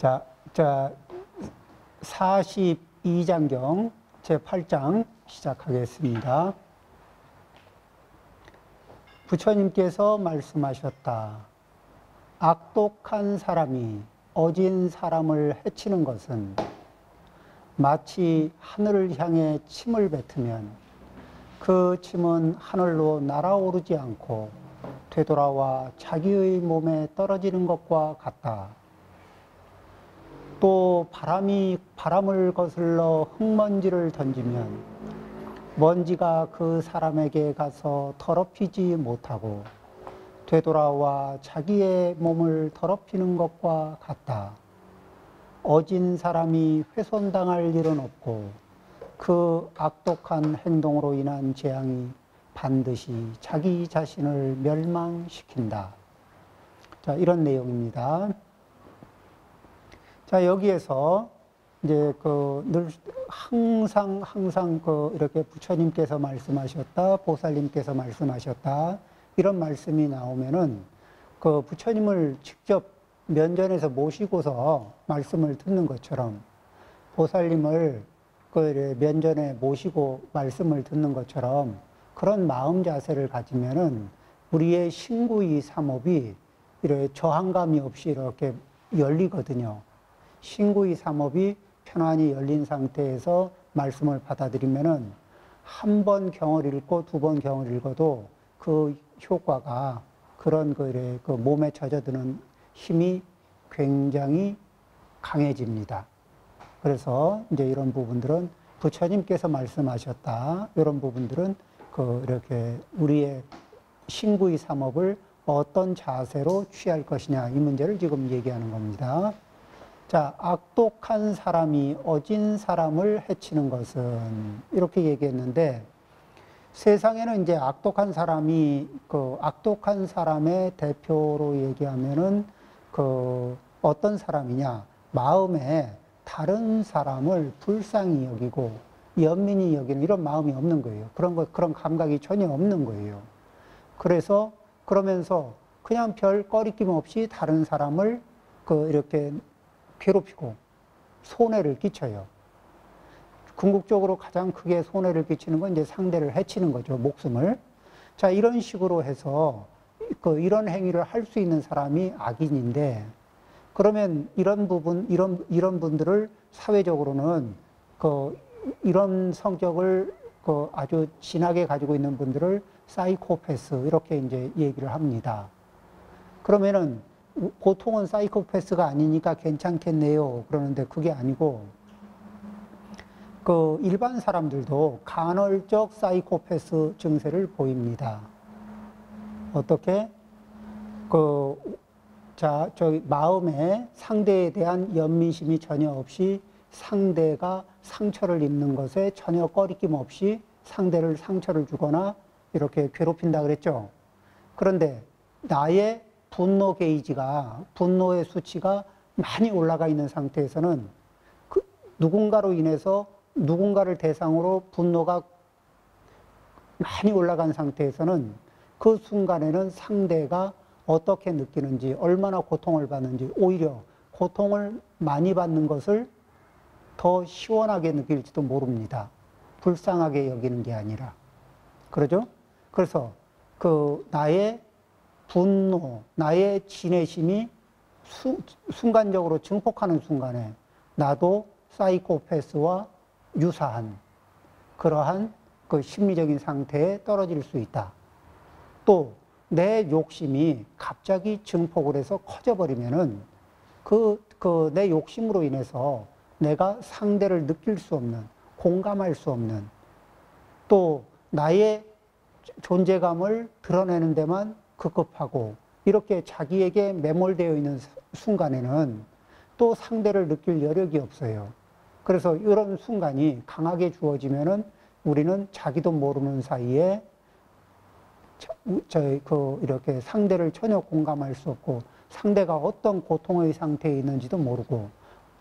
자, 42장경 제8장 시작하겠습니다. 부처님께서 말씀하셨다. 악독한 사람이 어진 사람을 해치는 것은 마치 하늘을 향해 침을 뱉으면 그 침은 하늘로 날아오르지 않고 되돌아와 자기의 몸에 떨어지는 것과 같다. 또 바람을 거슬러 흙먼지를 던지면 먼지가 그 사람에게 가서 더럽히지 못하고 되돌아와 자기의 몸을 더럽히는 것과 같다. 어진 사람이 훼손당할 일은 없고 그 악독한 행동으로 인한 재앙이 반드시 자기 자신을 멸망시킨다. 자, 이런 내용입니다. 자, 여기에서 이제 늘 항상 이렇게 부처님께서 말씀하셨다, 보살님께서 말씀하셨다, 이런 말씀이 나오면은 부처님을 직접 면전에서 모시고서 말씀을 듣는 것처럼 보살님을 면전에 모시고 말씀을 듣는 것처럼 그런 마음 자세를 가지면은 우리의 신구이 삼업이 이렇게 저항감이 없이 이렇게 열리거든요. 신구이 삼업이 편안히 열린 상태에서 말씀을 받아들이면은 한 번 경을 읽고 두 번 경을 읽어도 그 효과가 그런 몸에 젖어드는 힘이 굉장히 강해집니다. 그래서 이제 이런 부분들은 부처님께서 말씀하셨다. 이런 부분들은 이렇게 우리의 신구이 삼업을 어떤 자세로 취할 것이냐, 이 문제를 지금 얘기하는 겁니다. 자, 악독한 사람이 어진 사람을 해치는 것은, 이렇게 얘기했는데, 세상에는 이제 악독한 사람이, 악독한 사람의 대표로 얘기하면은, 어떤 사람이냐, 마음에 다른 사람을 불쌍히 여기고, 연민히 여기는 이런 마음이 없는 거예요. 그런 감각이 전혀 없는 거예요. 그러면서 그냥 별 꺼리낌 없이 다른 사람을 이렇게 괴롭히고 손해를 끼쳐요. 궁극적으로 가장 크게 손해를 끼치는 건 이제 상대를 해치는 거죠. 목숨을. 자, 이런 식으로 해서 이런 행위를 할 수 있는 사람이 악인인데, 그러면 이런 분들을 사회적으로는 이런 성격을 아주 진하게 가지고 있는 분들을 사이코패스, 이렇게 이제 얘기를 합니다. 그러면은 보통은 사이코패스가 아니니까 괜찮겠네요. 그러는데 그게 아니고, 일반 사람들도 간헐적 사이코패스 증세를 보입니다. 어떻게? 마음에 상대에 대한 연민심이 전혀 없이 상대가 상처를 입는 것에 전혀 꺼리낌 없이 상대를 상처를 주거나 이렇게 괴롭힌다 그랬죠. 그런데 나의 분노 게이지가, 분노의 수치가 많이 올라가 있는 상태에서는 누군가로 인해서 누군가를 대상으로 분노가 많이 올라간 상태에서는 그 순간에는 상대가 어떻게 느끼는지, 얼마나 고통을 받는지, 오히려 고통을 많이 받는 것을 더 시원하게 느낄지도 모릅니다. 불쌍하게 여기는 게 아니라. 그러죠? 그래서 나의 분노, 나의 진해심이 순간적으로 증폭하는 순간에 나도 사이코패스와 유사한 그러한 심리적인 상태에 떨어질 수 있다. 또 내 욕심이 갑자기 증폭을 해서 커져버리면은 내 욕심으로 인해서 내가 상대를 느낄 수 없는, 공감할 수 없는, 또 나의 존재감을 드러내는 데만 급급하고 이렇게 자기에게 매몰되어 있는 순간에는 또 상대를 느낄 여력이 없어요. 그래서 이런 순간이 강하게 주어지면은 우리는 자기도 모르는 사이에 이렇게 상대를 전혀 공감할 수 없고 상대가 어떤 고통의 상태에 있는지도 모르고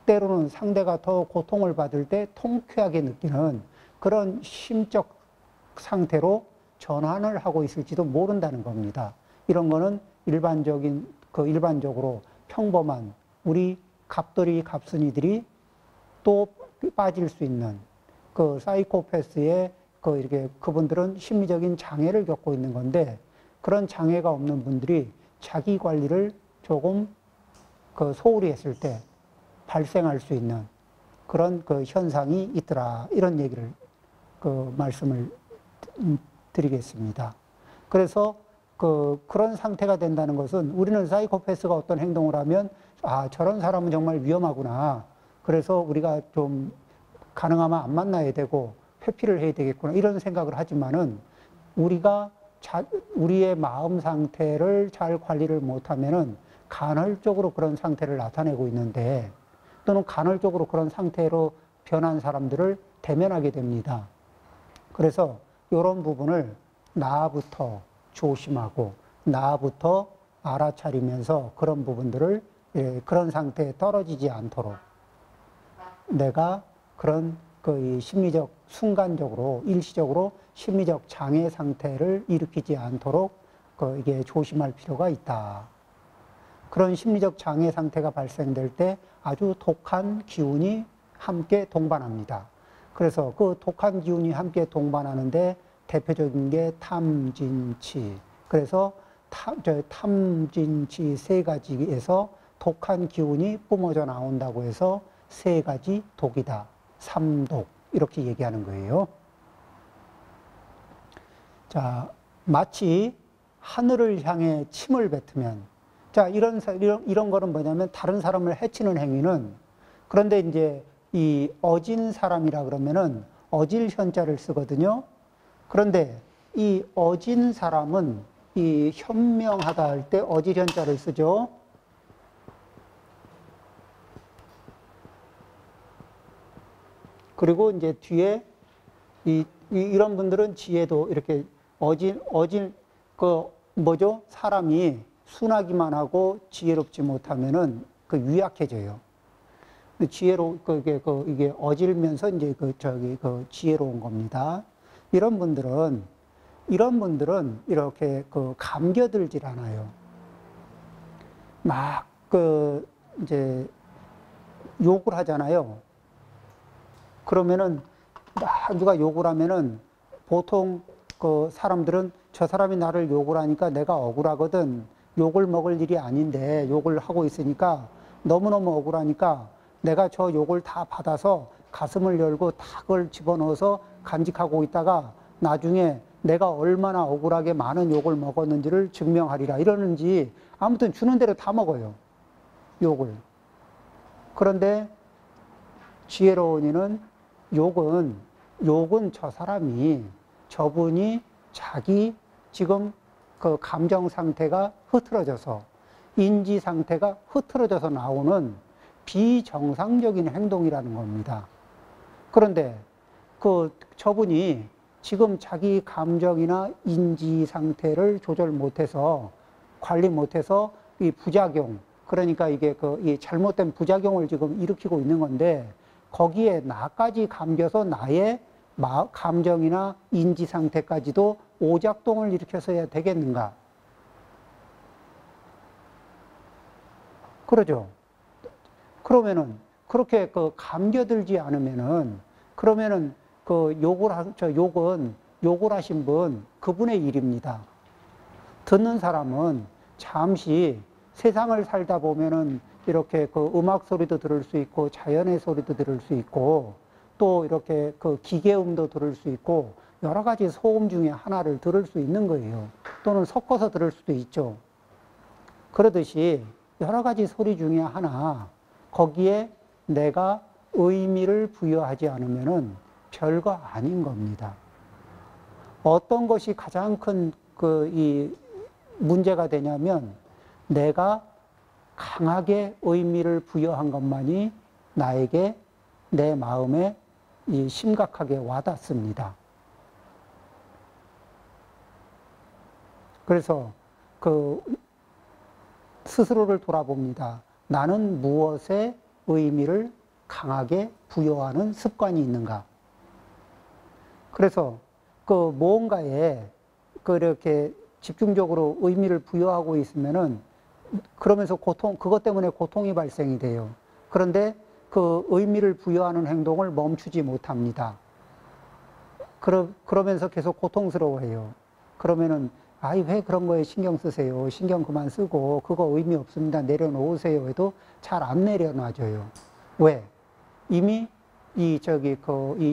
때로는 상대가 더 고통을 받을 때 통쾌하게 느끼는 그런 심적 상태로 전환을 하고 있을지도 모른다는 겁니다. 이런 거는 일반적으로 평범한 우리 갑돌이, 갑순이들이 또 빠질 수 있는 그 사이코패스의 그 이렇게 그분들은 심리적인 장애를 겪고 있는 건데 그런 장애가 없는 분들이 자기 관리를 조금 그 소홀히 했을 때 발생할 수 있는 그런 그 현상이 있더라. 이런 얘기를 그 말씀을 드리겠습니다. 그래서 그런 상태가 된다는 것은 우리는 사이코패스가 어떤 행동을 하면 아, 저런 사람은 정말 위험하구나. 그래서 우리가 좀 가능하면 안 만나야 되고 회피를 해야 되겠구나. 이런 생각을 하지만은 우리가 우리의 마음 상태를 잘 관리를 못하면은 간헐적으로 그런 상태를 나타내고 있는데 또는 간헐적으로 그런 상태로 변한 사람들을 대면하게 됩니다. 그래서 이런 부분을 나부터 조심하고 나부터 알아차리면서 그런 부분들을 그런 상태에 떨어지지 않도록 내가 그런 그 심리적 순간적으로 일시적으로 심리적 장애 상태를 일으키지 않도록 이게 조심할 필요가 있다. 그런 심리적 장애 상태가 발생될 때 아주 독한 기운이 함께 동반합니다. 그래서 그 독한 기운이 함께 동반하는데 대표적인 게 탐진치. 그래서 탐진치 세 가지에서 독한 기운이 뿜어져 나온다고 해서 세 가지 독이다. 삼독. 이렇게 얘기하는 거예요. 자, 마치 하늘을 향해 침을 뱉으면 자, 이런 거는 뭐냐면 다른 사람을 해치는 행위는 그런데 이제 이 어진 사람이라 그러면은 어질 현자를 쓰거든요. 그런데 이 어진 사람은 이 현명하다 할 때 어질 현자를 쓰죠. 그리고 이제 뒤에 이런 분들은 지혜도 이렇게 뭐죠? 사람이 순하기만 하고 지혜롭지 못하면은 유약해져요. 이게 어질면서 이제 지혜로운 겁니다. 이런 분들은 이렇게 감겨들질 않아요. 막 이제 욕을 하잖아요. 그러면은 막 누가 욕을 하면은 보통 사람들은 저 사람이 나를 욕을 하니까 내가 억울하거든. 욕을 먹을 일이 아닌데 욕을 하고 있으니까 너무너무 억울하니까 내가 저 욕을 다 받아서 가슴을 열고 다 그걸 집어넣어서 간직하고 있다가 나중에 내가 얼마나 억울하게 많은 욕을 먹었는지를 증명하리라 이러는지 아무튼 주는 대로 다 먹어요. 욕을. 그런데 지혜로운 이는 욕은 저분이 자기 지금 그 감정 상태가 흐트러져서 인지 상태가 흐트러져서 나오는 비정상적인 행동이라는 겁니다. 그런데 저분이 지금 자기 감정이나 인지 상태를 조절 못해서 관리 못해서 이 부작용, 그러니까 이게 이 잘못된 부작용을 지금 일으키고 있는 건데 거기에 나까지 감겨서 나의 감정이나 인지 상태까지도 오작동을 일으켜서야 되겠는가? 그러죠. 그러면은 그렇게 감겨들지 않으면은 그러면은 욕을 하신 분 그분의 일입니다. 듣는 사람은 잠시 세상을 살다 보면은 이렇게 음악 소리도 들을 수 있고 자연의 소리도 들을 수 있고 또 이렇게 기계음도 들을 수 있고 여러 가지 소음 중에 하나를 들을 수 있는 거예요. 또는 섞어서 들을 수도 있죠. 그러듯이 여러 가지 소리 중에 하나 거기에 내가 의미를 부여하지 않으면은 별거 아닌 겁니다. 어떤 것이 가장 큰 이 문제가 되냐면 내가 강하게 의미를 부여한 것만이 나에게 내 마음에 심각하게 와닿습니다. 그래서 스스로를 돌아봅니다. 나는 무엇에 의미를 강하게 부여하는 습관이 있는가? 그래서 무언가에 그렇게 집중적으로 의미를 부여하고 있으면은 그러면서 그것 때문에 고통이 발생이 돼요. 그런데 그 의미를 부여하는 행동을 멈추지 못합니다. 그러면서 계속 고통스러워해요. 그러면은, 아이, 왜 그런 거에 신경 쓰세요? 신경 그만 쓰고, 그거 의미 없습니다. 내려놓으세요. 해도 잘 안 내려놔줘요. 왜? 이미 이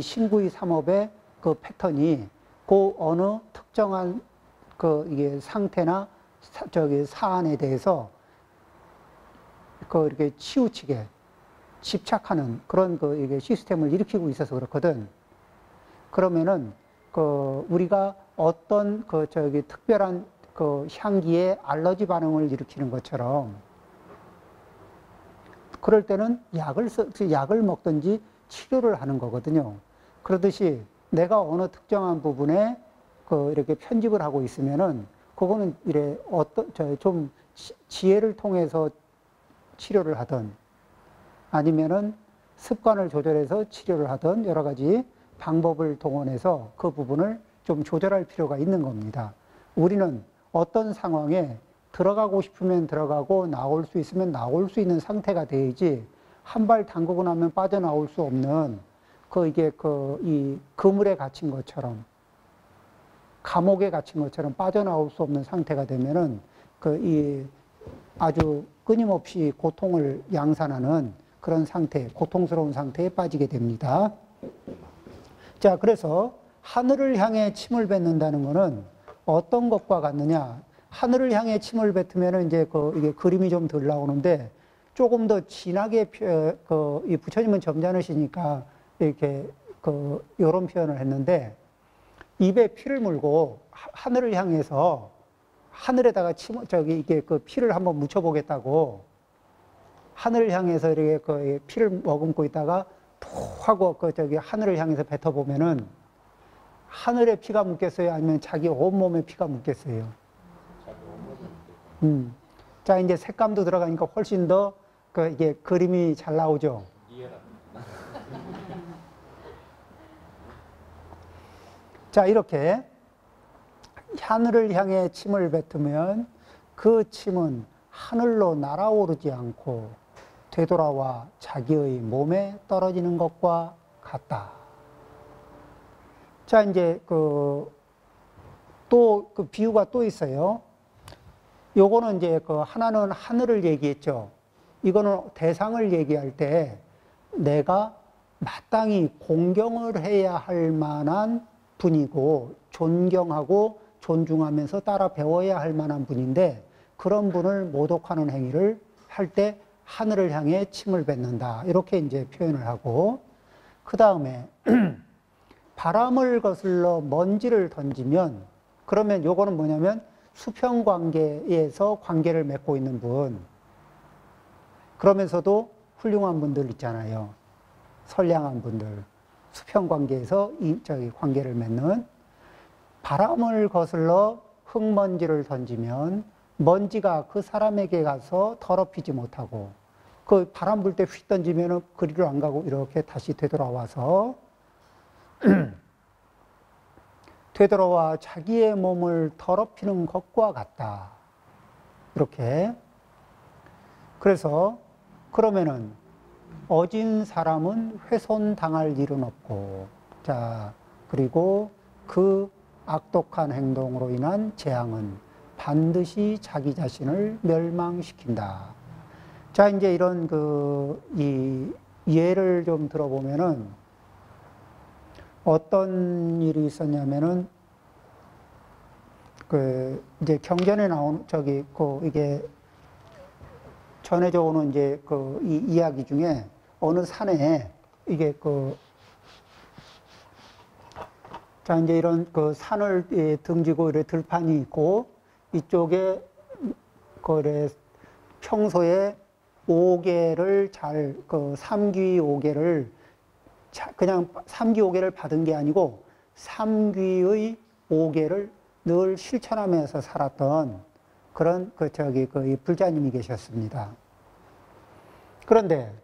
신구의 삼업의 그 패턴이 그 어느 특정한 이게 상태나 사안에 대해서 이렇게 치우치게 집착하는 그런 이게 시스템을 일으키고 있어서 그렇거든. 그러면은 우리가 어떤 특별한 향기에 알러지 반응을 일으키는 것처럼 그럴 때는 약을 먹든지 치료를 하는 거거든요. 그러듯이 내가 어느 특정한 부분에 이렇게 편집을 하고 있으면은 그거는 좀 지혜를 통해서 치료를 하든 아니면은 습관을 조절해서 치료를 하든 여러 가지 방법을 동원해서 그 부분을 좀 조절할 필요가 있는 겁니다. 우리는 어떤 상황에 들어가고 싶으면 들어가고 나올 수 있으면 나올 수 있는 상태가 돼야지 한 발 담그고 나면 빠져나올 수 없는 이 그물에 갇힌 것처럼 감옥에 갇힌 것처럼 빠져나올 수 없는 상태가 되면은 이 아주 끊임없이 고통을 양산하는 그런 상태, 고통스러운 상태에 빠지게 됩니다. 자, 그래서 하늘을 향해 침을 뱉는다는 것은 어떤 것과 같느냐? 하늘을 향해 침을 뱉으면 이제 이게 그림이 좀 덜 나오는데 조금 더 진하게 이 부처님은 점잖으시니까 이렇게 이런 표현을 했는데 입에 피를 물고 하늘을 향해서 하늘에다가 이게 피를 한번 묻혀보겠다고 하늘을 향해서 이렇게 피를 머금고 있다가 톡 하고 하늘을 향해서 뱉어보면은 하늘에 피가 묻겠어요? 아니면 자기 온몸에 피가 묻겠어요? 자, 이제 색감도 들어가니까 훨씬 더 이게 그림이 잘 나오죠. 자, 이렇게 하늘을 향해 침을 뱉으면 그 침은 하늘로 날아오르지 않고 되돌아와 자기의 몸에 떨어지는 것과 같다. 자, 이제 또 비유가 또 있어요. 요거는 이제 하나는 하늘을 얘기했죠. 이거는 대상을 얘기할 때 내가 마땅히 공경을 해야 할 만한 분이고 존경하고 존중하면서 따라 배워야 할 만한 분인데 그런 분을 모독하는 행위를 할 때 하늘을 향해 침을 뱉는다. 이렇게 이제 표현을 하고 그 다음에 바람을 거슬러 먼지를 던지면 그러면 요거는 뭐냐면 수평 관계에서 관계를 맺고 있는 분 그러면서도 훌륭한 분들 있잖아요. 선량한 분들 수평 관계에서 관계를 맺는 바람을 거슬러 흙먼지를 던지면 먼지가 그 사람에게 가서 더럽히지 못하고 그 바람 불 때 휙 던지면 그리로 안 가고 이렇게 다시 되돌아와서 되돌아와 자기의 몸을 더럽히는 것과 같다. 이렇게. 그래서 그러면은 어진 사람은 훼손당할 일은 없고 자 그리고 그 악독한 행동으로 인한 재앙은 반드시 자기 자신을 멸망시킨다. 자, 이제 이런 이 예를 좀 들어보면은 어떤 일이 있었냐면은 이제 경전에 나오는 이게 전해져 오는 이제 이 이야기 중에 어느 산에 이게 자, 이제 이런 산을 등지고 이렇게 들판이 있고 이쪽에 평소에 오개를 삼귀 오개를 그냥 삼귀 오개를 받은 게 아니고 삼귀의 오개를 늘 실천하면서 살았던 그런 이 불자님이 계셨습니다. 그런데